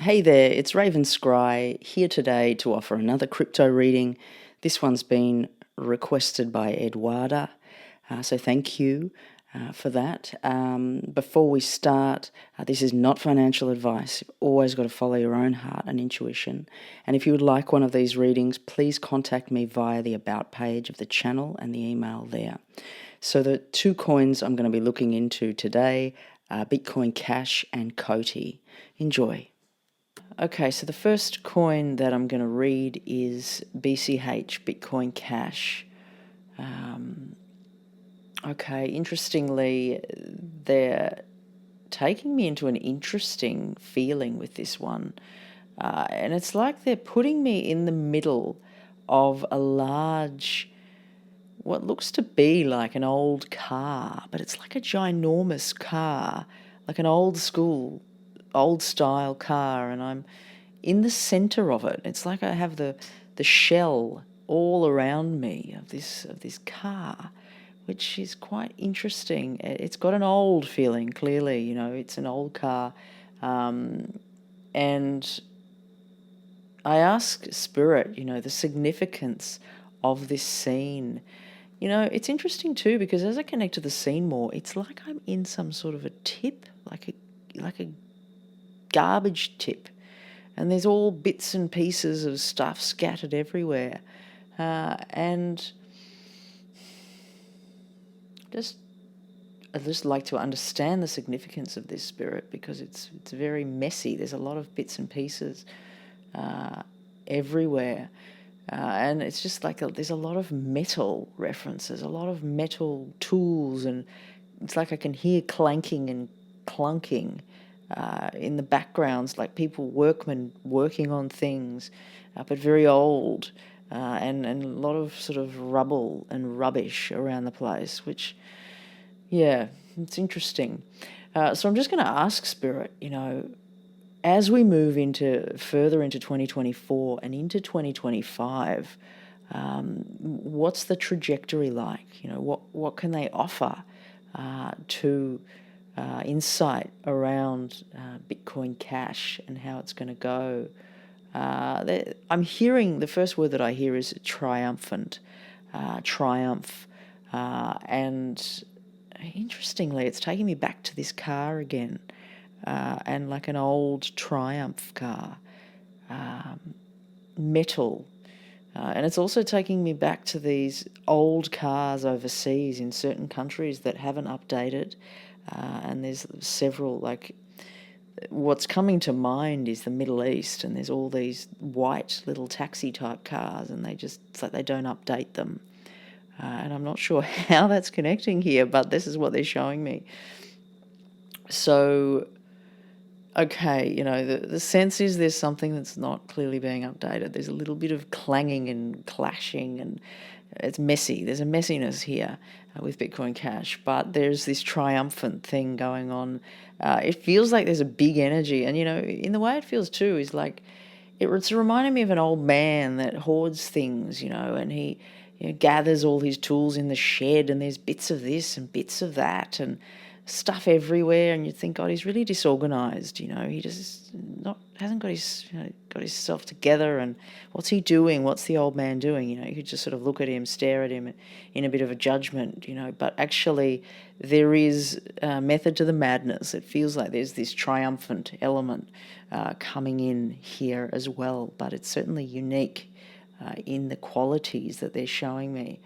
Hey there, it's Raven Scry here today to offer another crypto reading. This one's been requested by Eduarda, so thank you for that. Before we start, this is not financial advice. You've always got to follow your own heart and intuition. And if you would like one of these readings, please contact me via the About page of the channel and the email there. So the two coins I'm going to be looking into today are Bitcoin Cash and Coti. Enjoy. Okay, so the first coin that I'm going to read is BCH, Bitcoin Cash. Okay, interestingly, they're taking me into an interesting feeling with this one. And it's like they're putting me in the middle of a large, what looks to be like an old car, but it's like a ginormous car, like an old school, old style car, and I'm in the center of it. It's like I have the shell all around me of this car, which is quite interesting. It's got an old feeling, clearly, it's an old car. And I ask Spirit, the significance of this scene. It's interesting too, because as I connect to the scene more, it's like I'm in some sort of a tip, like a garbage tip. And there's all bits and pieces of stuff scattered everywhere. And I'd just like to understand the significance of this, Spirit, because it's very messy. There's a lot of bits and pieces everywhere. And it's just like there's a lot of metal references, a lot of metal tools, and it's like I can hear clanking and clunking in the backgrounds, like workmen working on things, but very old, and a lot of sort of rubble and rubbish around the place, which, yeah, it's interesting. So I'm just going to ask Spirit, as we move further into 2024 and into 2025, what's the trajectory like? What can they offer to insight around Bitcoin Cash and how it's going to go? I'm hearing, the first word that I hear is triumphant, triumph, and interestingly, it's taking me back to this car again. And like an old Triumph car, metal. And it's also taking me back to these old cars overseas in certain countries that haven't updated. And there's several, like, what's coming to mind is the Middle East, and there's all these white little taxi type cars, and it's like they don't update them. And I'm not sure how that's connecting here, but this is what they're showing me. So, okay, the sense is there's something that's not clearly being updated. There's a little bit of clanging and clashing, and it's messy. There's a messiness here with Bitcoin Cash, but there's this triumphant thing going on. It feels like there's a big energy, and, in the way it feels too is like it's reminding me of an old man that hoards things, and he gathers all his tools in the shed, and there's bits of this and bits of that, and stuff everywhere, and you think, God, he's really disorganized. He just hasn't got himself together. And what's he doing? What's the old man doing? You could just sort of look at him, stare at him in a bit of a judgment. But actually, there is a method to the madness. It feels like there's this triumphant element coming in here as well. But it's certainly unique in the qualities that they're showing me.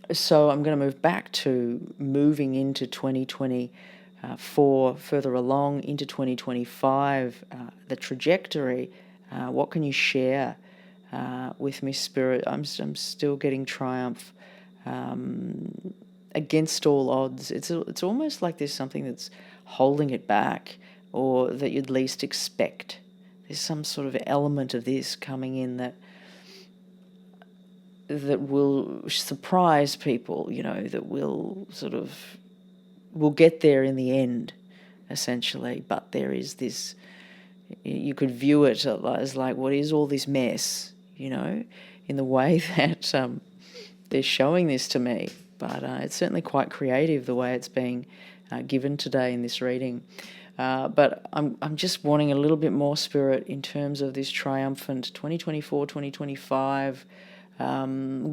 So I'm going to move back to moving into 2024, further along into 2025, the trajectory. What can you share with me, Spirit? I'm still getting triumph against all odds. It's almost like there's something that's holding it back, or that you'd least expect. There's some sort of element of this coming in that will surprise people, that will get there in the end, essentially. But there is this, you could view it as like, what is all this mess, in the way that they're showing this to me. But it's certainly quite creative, the way it's being given today in this reading. But I'm just wanting a little bit more spirit in terms of this triumphant 2024, 2025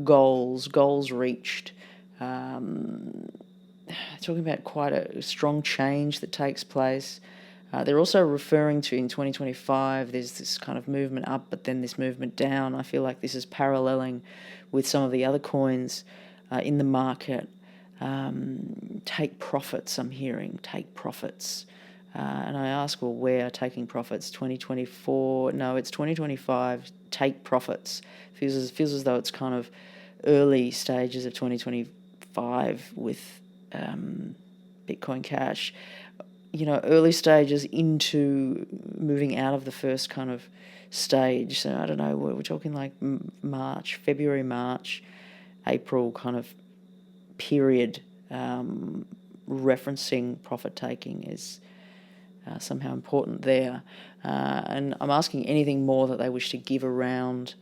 goals reached. Talking about quite a strong change that takes place. They're also referring to in 2025, there's this kind of movement up, but then this movement down. I feel like this is paralleling with some of the other coins in the market. Take profits, I'm hearing, take profits. And I ask, well, where are taking profits? 2024? No, it's 2025, take profits. Feels as though it's kind of early stages of 2025 with Bitcoin Cash. Early stages into moving out of the first kind of stage. So I don't know, we're talking like March, February, March, April kind of period. Referencing profit taking is somehow important there. And I'm asking anything more that they wish to give around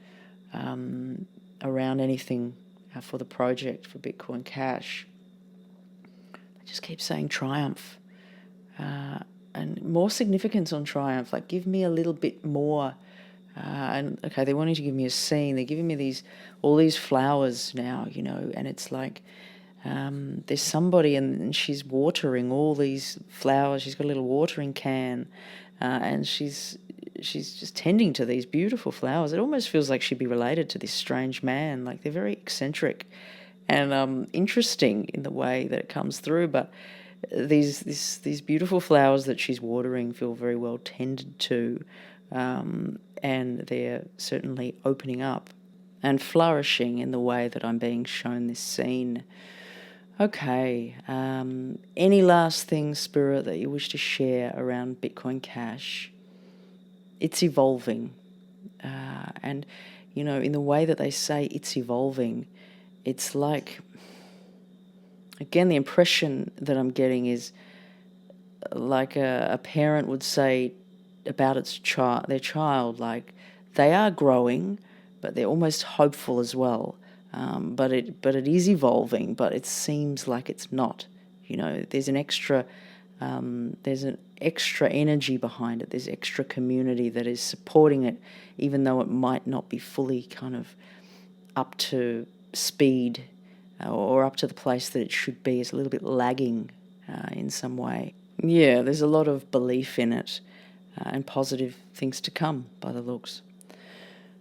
anything for the project, for Bitcoin Cash. They just keep saying triumph. And more significance on triumph, like give me a little bit more. And okay, they're wanting to give me a scene. They're giving me all these flowers now, and it's like there's somebody and she's watering all these flowers. She's got a little watering can, and she's just tending to these beautiful flowers. It almost feels like she'd be related to this strange man. Like they're very eccentric and interesting in the way that it comes through, but these beautiful flowers that she's watering feel very well tended to, and they're certainly opening up and flourishing in the way that I'm being shown this scene. Okay, any last things, Spirit, that you wish to share around Bitcoin Cash? It's evolving, and in the way that they say it's evolving, it's like, again, the impression that I'm getting is like a parent would say about their child, like they are growing, but they're almost hopeful as well. But it is evolving, but it seems like it's not. There's an extra energy behind it. There's extra community that is supporting it, even though it might not be fully kind of up to speed or up to the place that it should be. It's a little bit lagging in some way. Yeah, there's a lot of belief in it and positive things to come by the looks.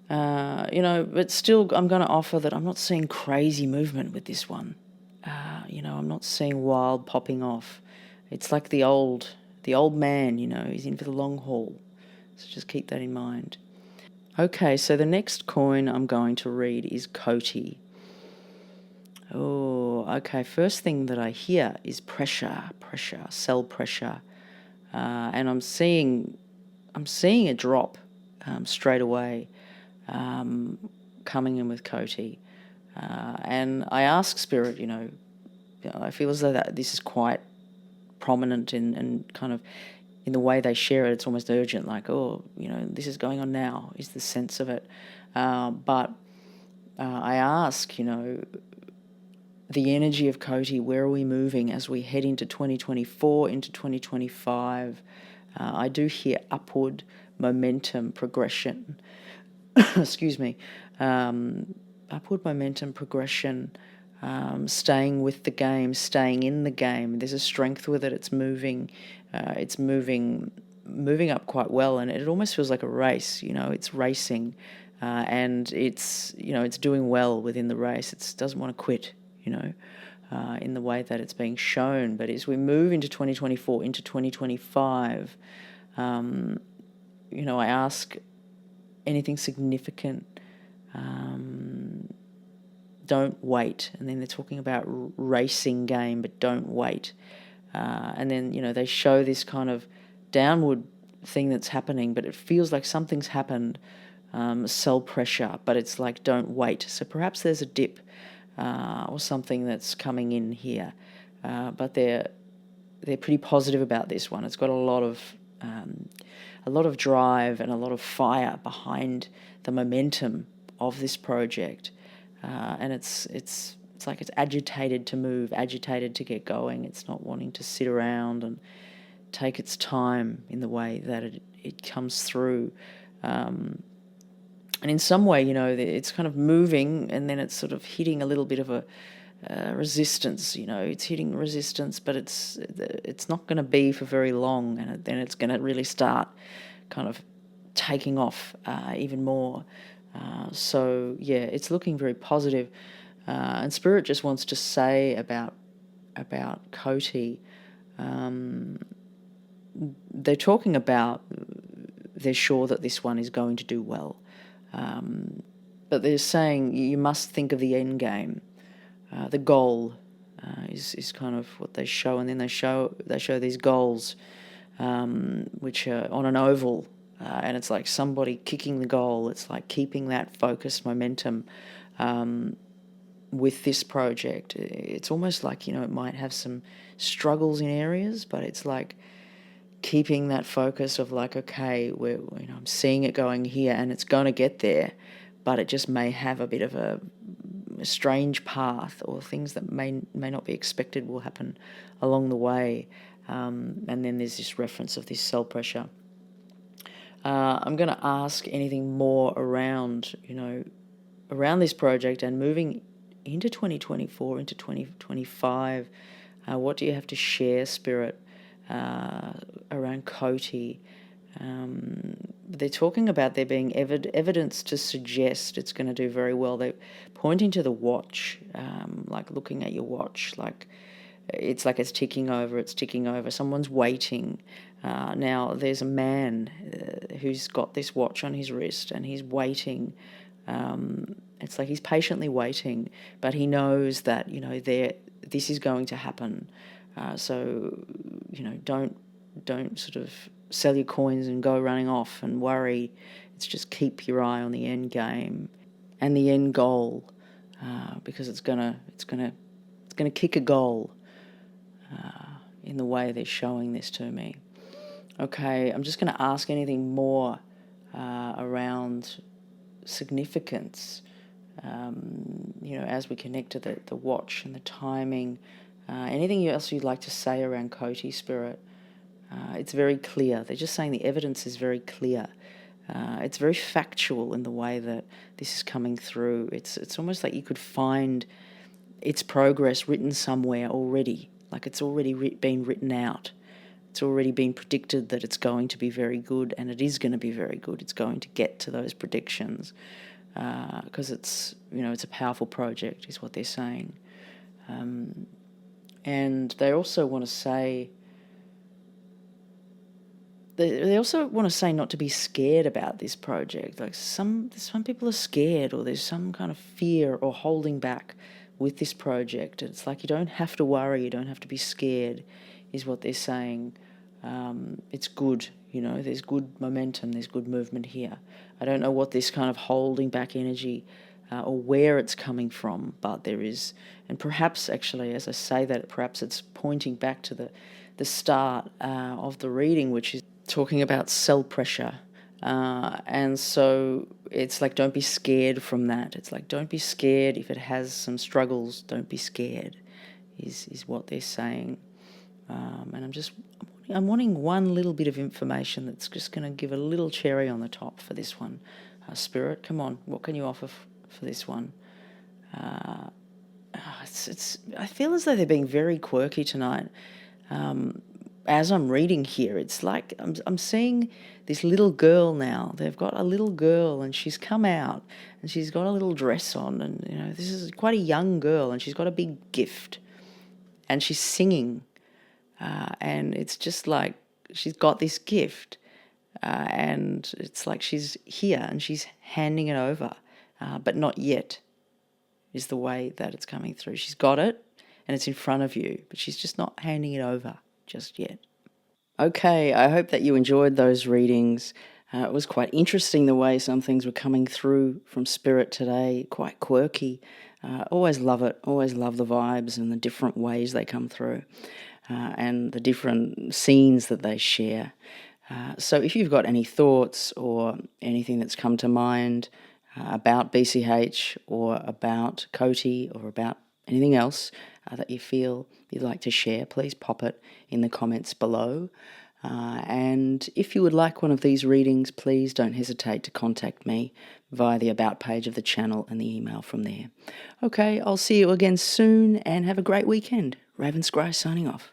But still I'm going to offer that I'm not seeing crazy movement with this one. I'm not seeing wild popping off. It's like the old man, he's in for the long haul. So just keep that in mind. Okay, so the next coin I'm going to read is Coti. Oh, okay. First thing that I hear is pressure, sell pressure. And I'm seeing a drop straight away. Coming in with Coti. And I ask Spirit, I feel as though that this is quite prominent and kind of in the way they share it. It's almost urgent, like, this is going on now, is the sense of it. But I ask, the energy of Coti, where are we moving as we head into 2024, into 2025? I do hear upward momentum progression. Excuse me, upward momentum progression, staying with the game, staying in the game. There's a strength with it. It's moving up quite well, and it almost feels like a race. It's racing, and it's doing well within the race. It doesn't want to quit. In the way that it's being shown. But as we move into 2024, into 2025, I ask anything significant, don't wait. And then they're talking about racing game, but don't wait. And then, they show this kind of downward thing that's happening, but it feels like something's happened, sell pressure, but it's like don't wait. So perhaps there's a dip or something that's coming in here. But they're pretty positive about this one. It's got a lot of drive and a lot of fire behind the momentum of this project, and it's like it's agitated to move, agitated to get going. It's not wanting to sit around and take its time in the way that it comes through. And in some way, it's kind of moving, and then it's sort of hitting a little bit of a resistance. It's hitting resistance, but it's not going to be for very long, and then it's going to really start kind of taking off even more. So yeah, it's looking very positive. And Spirit just wants to say about Coti. They're talking about they're sure that this one is going to do well, but they're saying you must think of the end game. The goal is kind of what they show, and then they show these goals, which are on an oval, and it's like somebody kicking the goal. It's like keeping that focused momentum with this project. It's almost like, it might have some struggles in areas, but it's like keeping that focus of like, okay, I'm seeing it going here, and it's going to get there, but it just may have a bit of a strange path, or things that may not be expected will happen along the way. And then there's this reference of this sell pressure. I'm going to ask anything more around this project and moving into 2024, into 2025. What do you have to share, Spirit, around Coti? They're talking about there being evidence to suggest it's going to do very well. They're pointing to the watch, like looking at your watch, like it's ticking over. Someone's waiting. Now there's a man who's got this watch on his wrist, and he's waiting. It's like he's patiently waiting, but he knows that this is going to happen. So don't sort of sell your coins and go running off and worry. It's just keep your eye on the end game and the end goal, because it's gonna kick a goal in the way they're showing this to me. Okay, I'm just going to ask anything more around significance, as we connect to the watch and the timing. Anything else you'd like to say around Coti, Spirit? It's very clear. They're just saying the evidence is very clear. It's very factual in the way that this is coming through. It's almost like you could find its progress written somewhere already, like it's already been written out. It's already been predicted that it's going to be very good, and it is going to be very good. It's going to get to those predictions because it's a powerful project, is what they're saying. And they also want to say not to be scared about this project. Like some people are scared, or there's some kind of fear or holding back with this project. It's like you don't have to worry, you don't have to be scared, is what they're saying. It's good, there's good momentum, there's good movement here. I don't know what this kind of holding back energy or where it's coming from, but there is, and perhaps actually, as I say that, perhaps it's pointing back to the start of the reading, which is talking about sell pressure. And so it's like, don't be scared from that. It's like, don't be scared if it has some struggles. Don't be scared is what they're saying. And I'm wanting one little bit of information that's just going to give a little cherry on the top for this one. Spirit, come on, what can you offer for this one? I feel as though they're being very quirky tonight. As I'm reading here, it's like I'm seeing this little girl now. They've got a little girl, and she's come out, and she's got a little dress on, and this is quite a young girl, and she's got a big gift, and she's singing, and it's just like she's got this gift, and it's like she's here and she's handing it over, but not yet, is the way that it's coming through. She's got it, and it's in front of you, but she's just not handing it over just yet. Okay, I hope that you enjoyed those readings. It was quite interesting the way some things were coming through from Spirit today, quite quirky. Always love it, always love the vibes and the different ways they come through, and the different scenes that they share. So if you've got any thoughts or anything that's come to mind about BCH or about Coti or about anything else that you feel you'd like to share, please pop it in the comments below. And if you would like one of these readings, please don't hesitate to contact me via the About page of the channel and the email from there. Okay, I'll see you again soon and have a great weekend. Raven Scry signing off.